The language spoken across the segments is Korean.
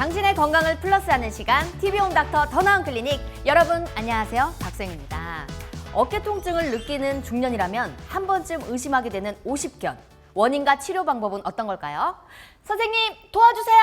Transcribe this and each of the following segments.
당신의 건강을 플러스하는 시간 TV홈닥터 더 나은 클리닉. 여러분 안녕하세요, 박소영입니다. 어깨 통증을 느끼는 중년이라면 한 번쯤 의심하게 되는 오십견. 원인과 치료 방법은 어떤 걸까요? 선생님 도와주세요.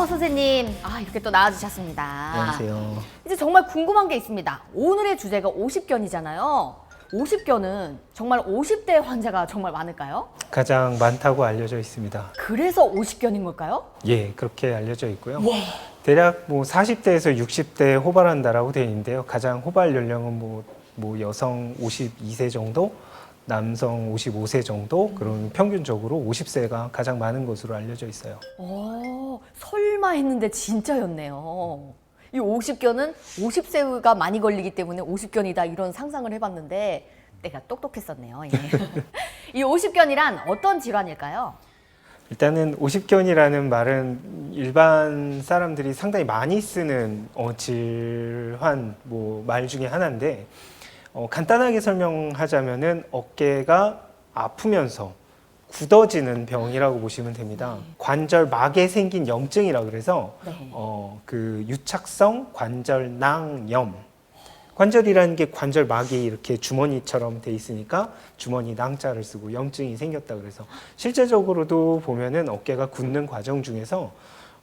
선생님, 이렇게 또 나와주셨습니다. 안녕하세요. 이제 정말 궁금한 게 있습니다. 오늘의 주제가 오십견이잖아요. 오십견은 정말 50대 환자가 정말 많을까요? 가장 많다고 알려져 있습니다. 그래서 오십견인 걸까요? 예, 그렇게 알려져 있고요. 예. 대략 40대에서 60대에 호발한다라고 되어 있는데요. 가장 호발 연령은 여성 52세 정도, 남성 55세 정도, 그런 평균적으로 50세가 가장 많은 것으로 알려져 있어요. 설마 했는데 진짜였네요. 이 오십견은 50세가 많이 걸리기 때문에 오십견이다 이런 상상을 해봤는데 내가 똑똑했었네요. 예. 이 오십견이란 어떤 질환일까요? 일단은 오십견이라는 말은 일반 사람들이 상당히 많이 쓰는 질환 말 중에 하나인데 간단하게 설명하자면은 어깨가 아프면서 굳어지는 병이라고 보시면 됩니다. 관절막에 생긴 염증이라 그래서 그 유착성 관절낭염. 관절이라는 게 관절막이 이렇게 주머니처럼 돼 있으니까 주머니 낭자를 쓰고 염증이 생겼다 그래서 실제적으로도 보면은 어깨가 굳는 과정 중에서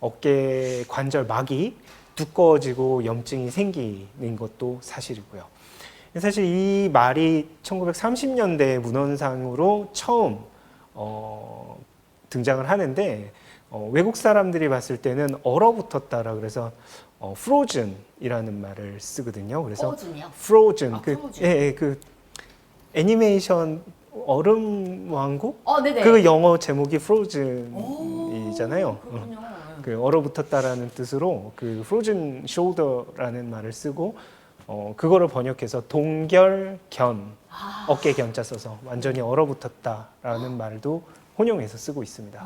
어깨 관절막이 두꺼워지고 염증이 생기는 것도 사실이고요. 사실 이 말이 1930년대 문헌상으로 처음 등장을 하는데 외국 사람들이 봤을 때는 얼어붙었다라 그래서 frozen이라는 말을 쓰거든요. 그래서 frozen 그 애니메이션 얼음 왕국 그 영어 제목이 frozen이잖아요. 그 얼어붙었다라는 뜻으로 그 frozen shoulder라는 말을 쓰고 그거를 번역해서 동결견 어깨 견자 써서 완전히 얼어붙었다라는 말도 혼용해서 쓰고 있습니다.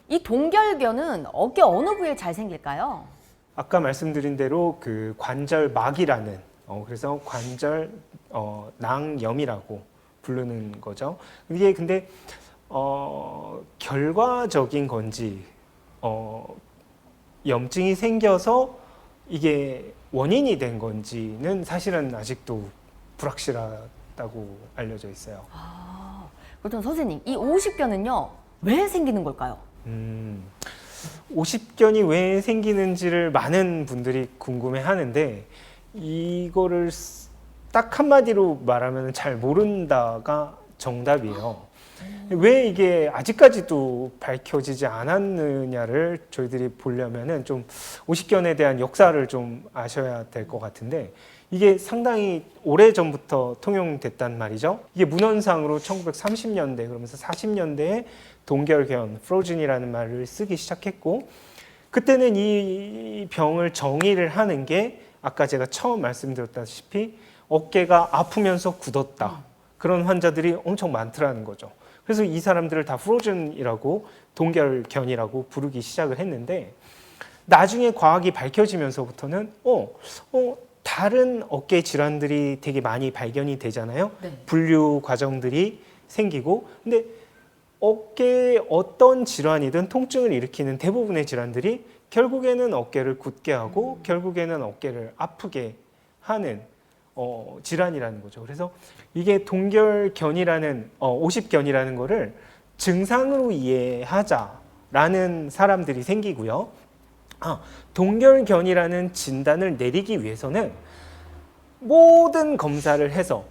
이 동결견은 어깨 어느 부위에 잘 생길까요? 아까 말씀드린 대로 그 관절막이라는 그래서 관절 낭염이라고 부르는 거죠. 이게 근데 결과적인 건지 염증이 생겨서 이게 원인이 된 건지는 사실은 아직도 불확실하다고 알려져 있어요. 그렇다면 선생님, 이 오십견은요 왜 생기는 걸까요? 오십견이 왜 생기는지를 많은 분들이 궁금해 하는데 이거를 딱 한마디로 말하면 잘 모른다가 정답이에요. 왜 이게 아직까지도 밝혀지지 않았느냐를 저희들이 보려면은 좀 오십견에 대한 역사를 좀 아셔야 될 것 같은데 이게 상당히 오래 전부터 통용됐단 말이죠. 이게 문헌상으로 1930년대 그러면서 40년대에 동결견, frozen이라는 말을 쓰기 시작했고 그때는 이 병을 정의를 하는 게 아까 제가 처음 말씀드렸다시피 어깨가 아프면서 굳었다. 그런 환자들이 엄청 많더라는 거죠. 그래서 이 사람들을 다 frozen이라고 동결견이라고 부르기 시작을 했는데 나중에 과학이 밝혀지면서부터는 다른 어깨 질환들이 되게 많이 발견이 되잖아요. 분류 과정들이 생기고 근데 어깨에 어떤 질환이든 통증을 일으키는 대부분의 질환들이 결국에는 어깨를 굳게 하고 결국에는 어깨를 아프게 하는 질환이라는 거죠. 그래서 이게 동결견이라는 오십견이라는 거를 증상으로 이해하자라는 사람들이 생기고요. 동결견이라는 진단을 내리기 위해서는 모든 검사를 해서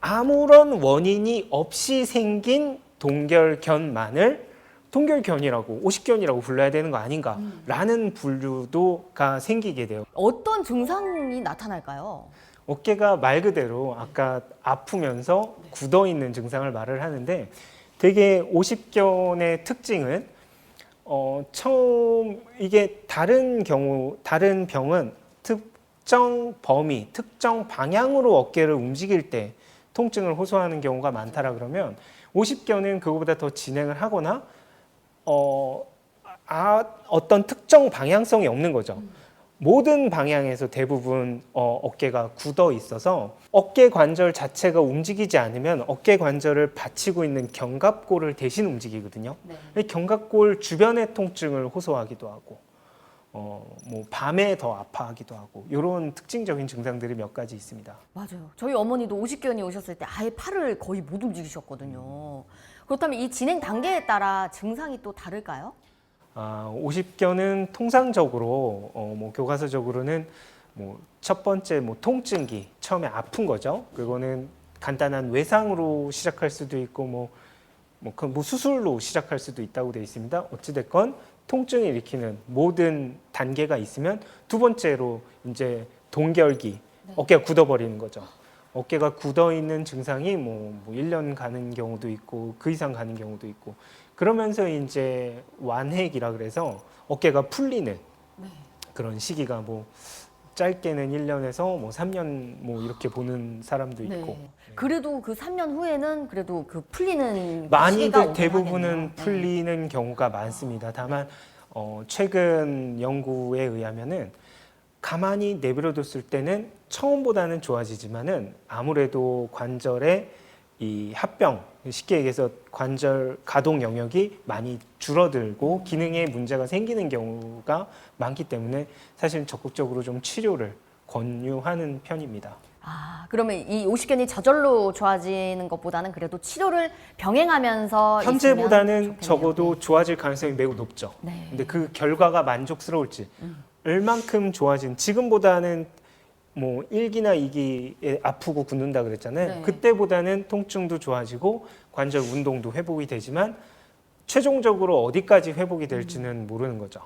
아무런 원인이 없이 생긴 동결견만을 동결견이라고 오십견이라고 불러야 되는 거 아닌가라는 분류도가 생기게 돼요. 어떤 증상이 나타날까요? 어깨가 말 그대로 아까 아프면서 굳어있는 증상을 말을 하는데 되게 오십견의 특징은 처음 이게 다른 병은 특정 범위, 특정 방향으로 어깨를 움직일 때 통증을 호소하는 경우가 많다라 그러면 오십견은 그거보다 더 진행을 하거나 어떤 특정 방향성이 없는 거죠. 모든 방향에서 대부분 어깨가 굳어 있어서 어깨 관절 자체가 움직이지 않으면 어깨 관절을 받치고 있는 견갑골을 대신 움직이거든요. 네. 견갑골 주변의 통증을 호소하기도 하고 뭐 밤에 더 아파하기도 하고 이런 특징적인 증상들이 몇 가지 있습니다. 맞아요. 저희 어머니도 50견이 오셨을 때 아예 팔을 거의 못 움직이셨거든요. 그렇다면 이 진행 단계에 따라 증상이 또 다를까요? 50견은 통상적으로 뭐 교과서적으로는 뭐 첫 번째 뭐 통증기 처음에 아픈 거죠. 그거는 간단한 외상으로 시작할 수도 있고 뭐 수술로 시작할 수도 있다고 되어 있습니다. 어찌 됐건 통증을 일으키는 모든 단계가 있으면 두 번째로 이제 동결기 어깨가 굳어버리는 거죠. 어깨가 굳어 있는 증상이 뭐 1년 가는 경우도 있고 그 이상 가는 경우도 있고 그러면서 이제 완획이라 그래서 어깨가 풀리는 그런 시기가 뭐 짧게는 1년에서 뭐 3년 뭐 이렇게 보는 사람도 있고. 네. 그래도 그 3년 후에는 그래도 그 풀리는 시기가 많이들 오긴 대부분은 하겠네요. 네. 풀리는 경우가 많습니다. 다만 최근 연구에 의하면은 가만히 내버려뒀을 때는 처음보다는 좋아지지만은 아무래도 관절의 이 합병, 쉽게 얘기해서 관절 가동 영역이 많이 줄어들고 기능에 문제가 생기는 경우가 많기 때문에 사실 적극적으로 좀 치료를 권유하는 편입니다. 그러면 이 50견이 저절로 좋아지는 것보다는 그래도 치료를 병행하면서 현재보다는 있으면 좋겠네요. 적어도 좋아질 가능성이 매우 높죠. 네. 근데 그 결과가 만족스러울지 얼만큼 좋아진 지금보다는 뭐 1기나 2기에 아프고 굳는다 그랬잖아요. 네. 그때보다는 통증도 좋아지고 관절 운동도 회복이 되지만 최종적으로 어디까지 회복이 될지는 모르는 거죠.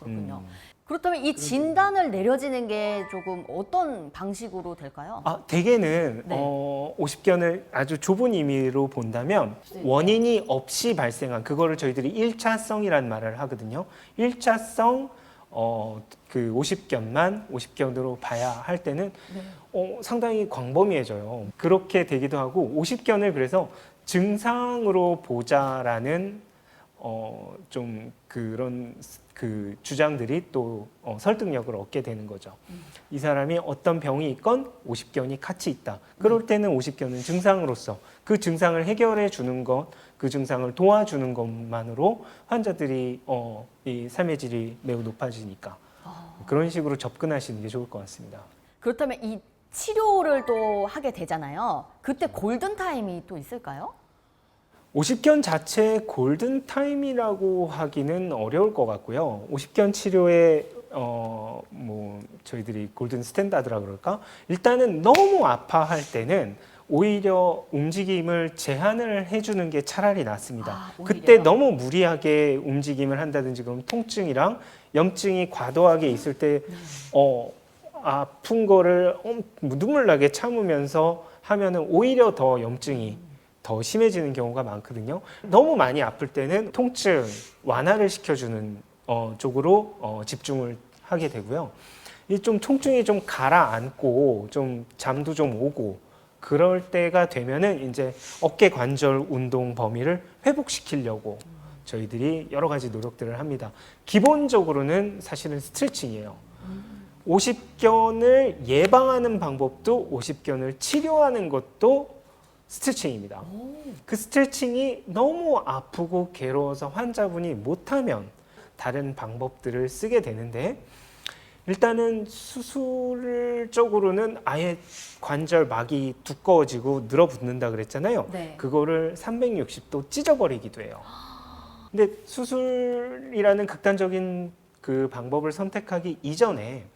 그렇군요. 그렇다면 이 진단을 내려지는 게 조금 어떤 방식으로 될까요? 대개는 네. 50견을 아주 좁은 의미로 본다면 네. 원인이 없이 발생한 그거를 저희들이 1차성이라는 말을 하거든요. 1차성 그 50견으로 봐야 할 때는 상당히 광범위해져요. 그렇게 되기도 하고 50견을 그래서 증상으로 보자라는 좀 그런 그 주장들이 또 설득력을 얻게 되는 거죠. 이 사람이 어떤 병이 있건 50견이 같이 있다. 그럴 때는 50견은 증상으로서 그 증상을 해결해 주는 것, 그 증상을 도와주는 것만으로 환자들이 이 삶의 질이 매우 높아지니까 그런 식으로 접근하시는 게 좋을 것 같습니다. 그렇다면 이 치료를 또 하게 되잖아요. 그때 골든 타임이 또 있을까요? 50견 자체의 골든 타임이라고 하기는 어려울 것 같고요. 50견 치료의 뭐 저희들이 골든 스탠다드라 그럴까? 일단은 너무 아파할 때는 오히려 움직임을 제한을 해주는 게 차라리 낫습니다. 오히려요? 그때 너무 무리하게 움직임을 한다든지 그럼 통증이랑 염증이 과도하게 있을 때 아픈 거를 눈물 나게 참으면서 하면은 오히려 더 염증이 더 심해지는 경우가 많거든요. 너무 많이 아플 때는 통증 완화를 시켜주는 쪽으로 집중을 하게 되고요. 이 좀 통증이 좀 가라앉고 좀 잠도 좀 오고 그럴 때가 되면은 이제 어깨 관절 운동 범위를 회복시키려고 저희들이 여러 가지 노력들을 합니다. 기본적으로는 사실은 스트레칭이에요. 50견을 예방하는 방법도 50견을 치료하는 것도 스트레칭입니다. 그 스트레칭이 너무 아프고 괴로워서 환자분이 못하면 다른 방법들을 쓰게 되는데 일단은 수술적으로는 아예 관절막이 두꺼워지고 늘어붙는다 그랬잖아요. 네. 그거를 360도 찢어버리기도 해요. 근데 수술이라는 극단적인 그 방법을 선택하기 이전에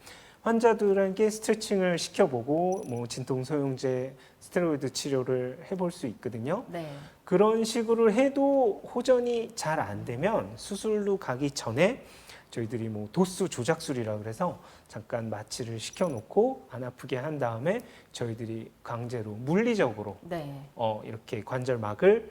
환자들에게 스트레칭을 시켜보고 뭐 진통 소용제, 스테로이드 치료를 해볼 수 있거든요. 네. 그런 식으로 해도 호전이 잘 안 되면 수술로 가기 전에 저희들이 뭐 도수 조작술이라 그래서 잠깐 마취를 시켜놓고 안 아프게 한 다음에 저희들이 강제로 물리적으로 네. 이렇게 관절막을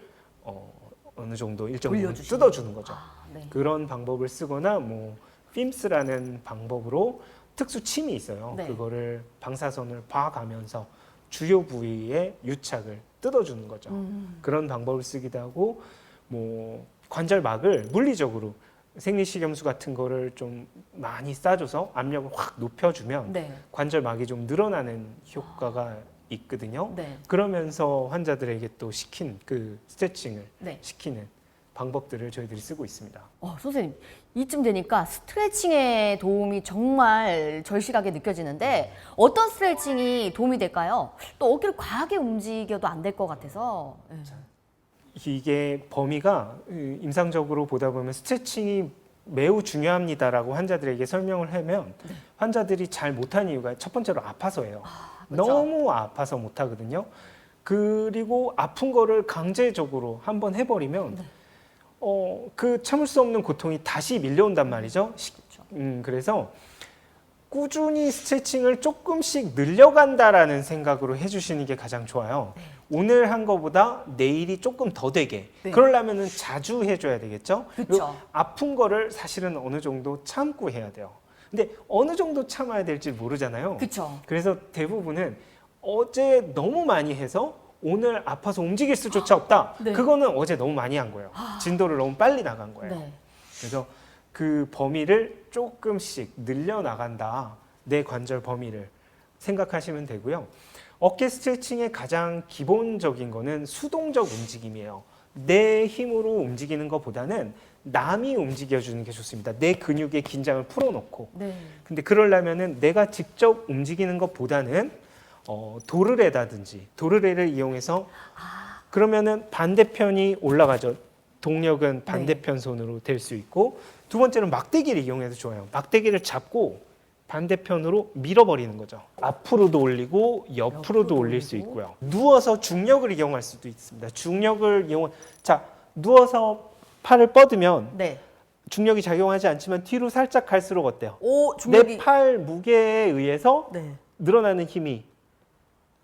어느 정도 일정 부분 올려주시는 뜯어주는 거죠. 네. 그런 방법을 쓰거나 뭐 핌스라는 방법으로 특수 침이 있어요. 네. 그거를 방사선을 봐가면서 주요 부위에 유착을 뜯어주는 거죠. 그런 방법을 쓰기도 하고 뭐 관절막을 물리적으로 생리식염수 같은 거를 좀 많이 싸줘서 압력을 확 높여주면 네. 관절막이 좀 늘어나는 효과가 있거든요. 네. 그러면서 환자들에게 또 시킨 그 스트레칭을 네. 시키는 방법들을 저희들이 쓰고 있습니다. 선생님, 이쯤 되니까 스트레칭의 도움이 정말 절실하게 느껴지는데 어떤 스트레칭이 도움이 될까요? 또 어깨를 과하게 움직여도 안 될 것 같아서. 네. 이게 범위가 임상적으로 보다 보면 스트레칭이 매우 중요합니다라고 환자들에게 설명을 하면 환자들이 잘 못하는 이유가 첫 번째로 아파서예요. 그렇죠. 너무 아파서 못하거든요. 그리고 아픈 거를 강제적으로 한번 해버리면 그 참을 수 없는 고통이 다시 밀려온단 말이죠. 그래서 꾸준히 스트레칭을 조금씩 늘려간다라는 생각으로 해주시는 게 가장 좋아요. 네. 오늘 한 거보다 내일이 조금 더 되게. 네. 그러려면은 자주 해줘야 되겠죠. 그쵸. 그리고 아픈 거를 사실은 어느 정도 참고 해야 돼요. 근데 어느 정도 참아야 될지 모르잖아요. 그렇죠. 그래서 대부분은 어제 너무 많이 해서 오늘 아파서 움직일 수조차 없다. 네. 그거는 어제 너무 많이 한 거예요. 진도를 너무 빨리 나간 거예요. 네. 그래서 그 범위를 조금씩 늘려나간다. 내 관절 범위를 생각하시면 되고요. 어깨 스트레칭의 가장 기본적인 거는 수동적 움직임이에요. 내 힘으로 움직이는 것보다는 남이 움직여주는 게 좋습니다. 내 근육의 긴장을 풀어놓고. 네. 근데 그러려면은 내가 직접 움직이는 것보다는 도르래다든지 도르래를 이용해서 그러면은 반대편이 올라가죠. 동력은 반대편 손으로 될 수 있고 두 번째는 막대기를 이용해도 좋아요. 막대기를 잡고 반대편으로 밀어버리는 거죠. 앞으로도 올리고 옆으로도 올릴 수 있고요. 누워서 중력을 이용할 수도 있습니다. 중력을 자, 누워서 팔을 뻗으면 네. 중력이 작용하지 않지만 뒤로 살짝 갈수록 어때요? 오, 중력이. 내 팔 무게에 의해서 네. 늘어나는 힘이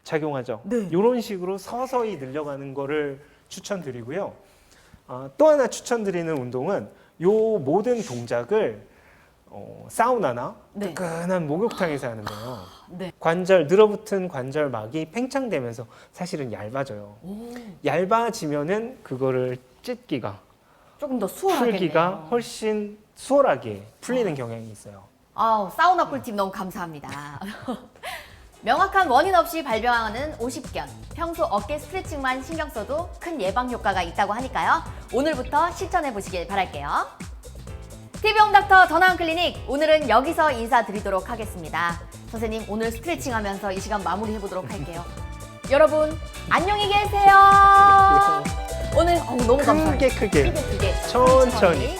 작용하죠. 네. 이런 식으로 서서히 늘려가는 거를 추천드리고요. 또 하나 추천드리는 운동은 요 모든 동작을 사우나나 네. 뜨끈한 목욕탕에서 하는 거예요. 네. 관절 늘어붙은 관절막이 팽창되면서 사실은 얇아져요. 오, 얇아지면은 그거를 찢기가 조금 더 수월하겠네요. 풀기가 훨씬 수월하게 풀리는 경향이 있어요. 사우나 꿀팁 너무 감사합니다. 명확한 원인 없이 발병하는 오십견. 평소 어깨 스트레칭만 신경 써도 큰 예방 효과가 있다고 하니까요. 오늘부터 실천해 보시길 바랄게요. TV홈 닥터 더 나은 클리닉, 오늘은 여기서 인사드리도록 하겠습니다. 선생님, 오늘 스트레칭 하면서 이 시간 마무리해 보도록 할게요. 여러분, 안녕히 계세요. 오늘 너무 감사합니다. 크게 크게 천천히.